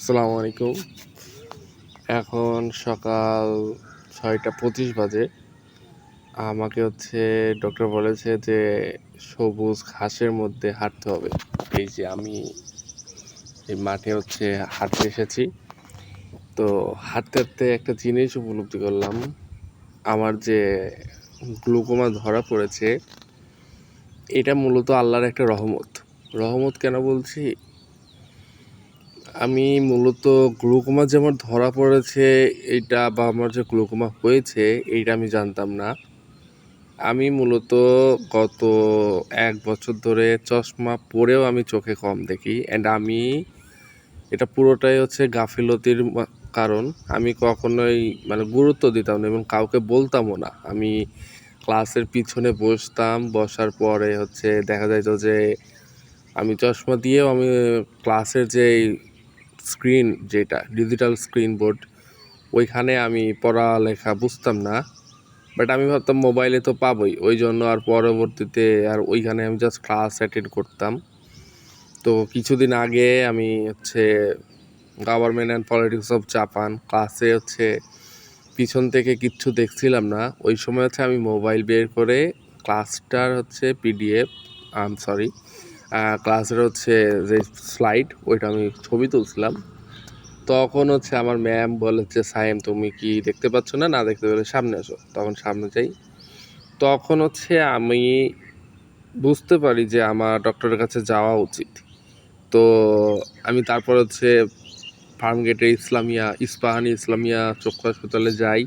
আসসালামু আলাইকুম। এখন সকাল 6:25 বাজে। আমাকে ডক্টর বলেছে যে সবুজ ঘাসের মধ্যে হাঁটতে হবে। এই যে আমি এই মাঠে হাঁটতে এসেছি। তো হাঁটতে হাঁটতে একটা জিনিস উপলব্ধি করলাম, আমার যে গ্লুকোমা ধরা পড়েছে এটা মূলত আল্লাহর একটা রহমত। রহমত কেন বলছি, আমি মূলত গ্লুকোমা যে আমার ধরা পড়েছে এইটা বা আমার যে গ্লুকোমা হয়েছে এইটা আমি জানতাম না। আমি মূলত গত 1 বছর ধরে চশমা পরেও আমি চোখে কম দেখি, অ্যান্ড আমি এটা পুরোটাই গাফিলতির কারণ। আমি কখনোই গুরুত্ব দিতাম না এবং কাউকে বলতামও না। আমি ক্লাসের পিছনে বসতাম, বসার পরে দেখা যাইতো যে আমি চশমা দিয়েও আমি ক্লাসের যে স্ক্রিন, যেটা ডিজিটাল স্ক্রিন বোর্ড, ওইখানে আমি পড়ালেখা বুঝতাম না। বাট আমি ভাবতাম মোবাইলে তো পাবোই, ওই জন্য আর পরবর্তীতে আর ওইখানে আমি জাস্ট ক্লাস অ্যাটেন্ড করতাম। তো কিছুদিন আগে আমি government and politics of Japan ক্লাসে পিছন থেকে কিচ্ছু দেখছিলাম না। ওই সময় আমি মোবাইল বের করে ক্লাসটার পিডিএফ ক্লাসের যে স্লাইড ওইটা আমি ছবি তুলছিলাম। তখন আমার ম্যাম বলেছে, সায়েম তুমি কি দেখতে পাচ্ছ না? না দেখতে পেলে সামনে আসো। তখন সামনে যাই। তখন আমি বুঝতে পারি যে আমার ডক্টরের কাছে যাওয়া উচিত। তো আমি তারপর ফার্মগেটের ইস্পাহানি ইসলামিয়া চক্ষু হাসপাতালে যাই।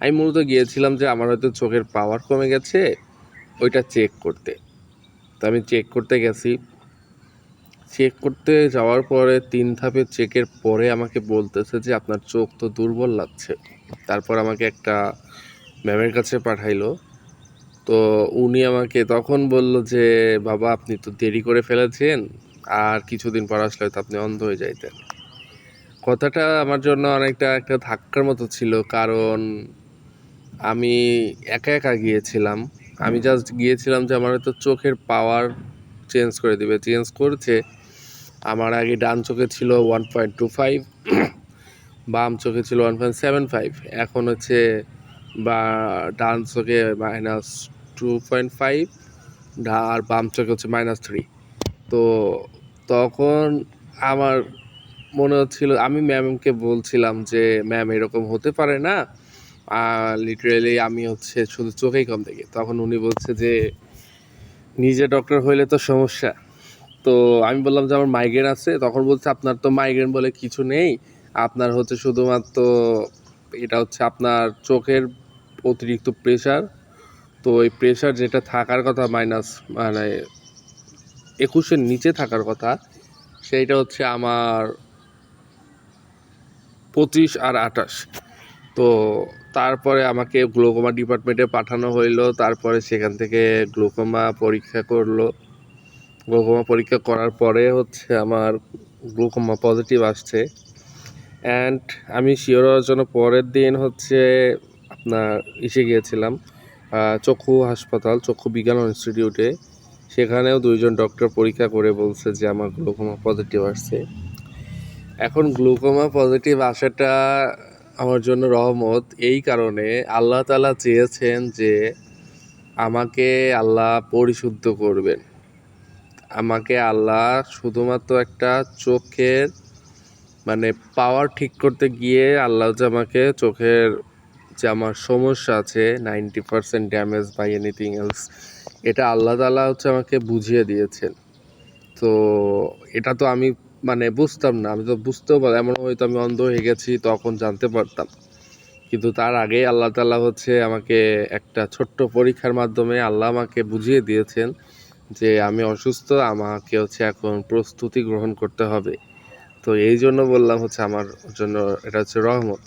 আমি মূলত গিয়েছিলাম যে আমার হয়তো চোখের পাওয়ার কমে গেছে, ওইটা চেক করতে। তো আমি চেক করতে গেছি। চেক করতে যাওয়ার পরে 3 ধাপের চেকের পরে আমাকে বলতেছে যে আপনার চোখ তো দুর্বল লাগছে। তারপর আমাকে একটা ম্যামের কাছে পাঠাইলো। তো উনি আমাকে তখন বলল যে বাবা আপনি তো দেরি করে ফেলেছেন, আর কিছুদিন পর আসলে তো আপনি অন্ধ হয়ে যাইতেন। কথাটা আমার জন্য অনেকটা একটা ধাক্কার মতো ছিল, কারণ আমি একা একা গিয়েছিলাম। আমি জাস্ট গিয়েছিলাম যে আমার হয়তো চোখের পাওয়ার চেঞ্জ করে দিবে। চেঞ্জ করছে। আমার আগে ডান চোখে ছিল 1.25, বাম চোখে ছিল 1.75, এখন বা ডান চোখে -2.5 আর বাম চোখে -3। তো তখন আমার মনে হচ্ছিল, আমি ম্যামকে বলছিলাম যে ম্যাম এরকম হতে পারে না, লিটারেলি আমি শুধু চোখেই কম দেখি। তখন উনি বলছে যে নিজে ডক্টর হইলে তো সমস্যা। তো আমি বললাম যে আমার মাইগ্রেন আছে। তখন বলছে আপনার তো মাইগ্রেন বলে কিছু নেই, আপনার শুধুমাত্র এটা আপনার চোখের অতিরিক্ত প্রেশার। তো ওই প্রেশার যেটা থাকার কথা -21-এর নিচে থাকার কথা, সেইটা আমার 25 আর 28। তো তারপরে আমাকে গ্লুকোমা ডিপার্টমেন্টে পাঠানো হইলো। তারপরে সেখান থেকে গ্লুকোমা পরীক্ষা করলো। গ্লুকোমা পরীক্ষা করার পরে আমার গ্লুকোমা পজিটিভ আসছে। অ্যান্ড আমি শিওর হওয়ার জন্য পরের দিন আপনার গিয়েছিলাম চক্ষু হাসপাতাল, চক্ষু বিজ্ঞান ইনস্টিটিউটে। সেখানেও 2জন ডক্টর পরীক্ষা করে বলছে যে আমার গ্লুকোমা পজিটিভ আসছে। এখন গ্লুকোমা পজিটিভ আসাটা আমার জন্য রহমত, এই কারণে আল্লাহ তাআলা চেয়েছেন যে আমাকে আল্লাহ পরিশুদ্ধ করবেন। আমাকে আল্লাহ শুধুমাত্র একটা চোখের পাওয়ার ঠিক করতে গিয়ে আল্লাহ আমাকে চোখের যে আমার সমস্যা আছে 90% ড্যামেজ বাই এনিথিং এলস, এটা আল্লাহ তাআলা আমাকে বুঝিয়ে দিয়েছেন। তো এটা তো আমি বুঝতাম না। আমি তো বুঝতেও পারি, এমন হয়তো আমি অন্ধ হয়ে গেছি তখন জানতে পারতাম। কিন্তু তার আগেই আল্লাহ তাআলা আমাকে একটা ছোট্ট পরীক্ষার মাধ্যমে আল্লাহ আমাকে বুঝিয়ে দিয়েছেন যে আমি অসুস্থ, আমাকে এখন প্রস্তুতি গ্রহণ করতে হবে। তো এই জন্য বললাম আমার জন্য এটা রহমত।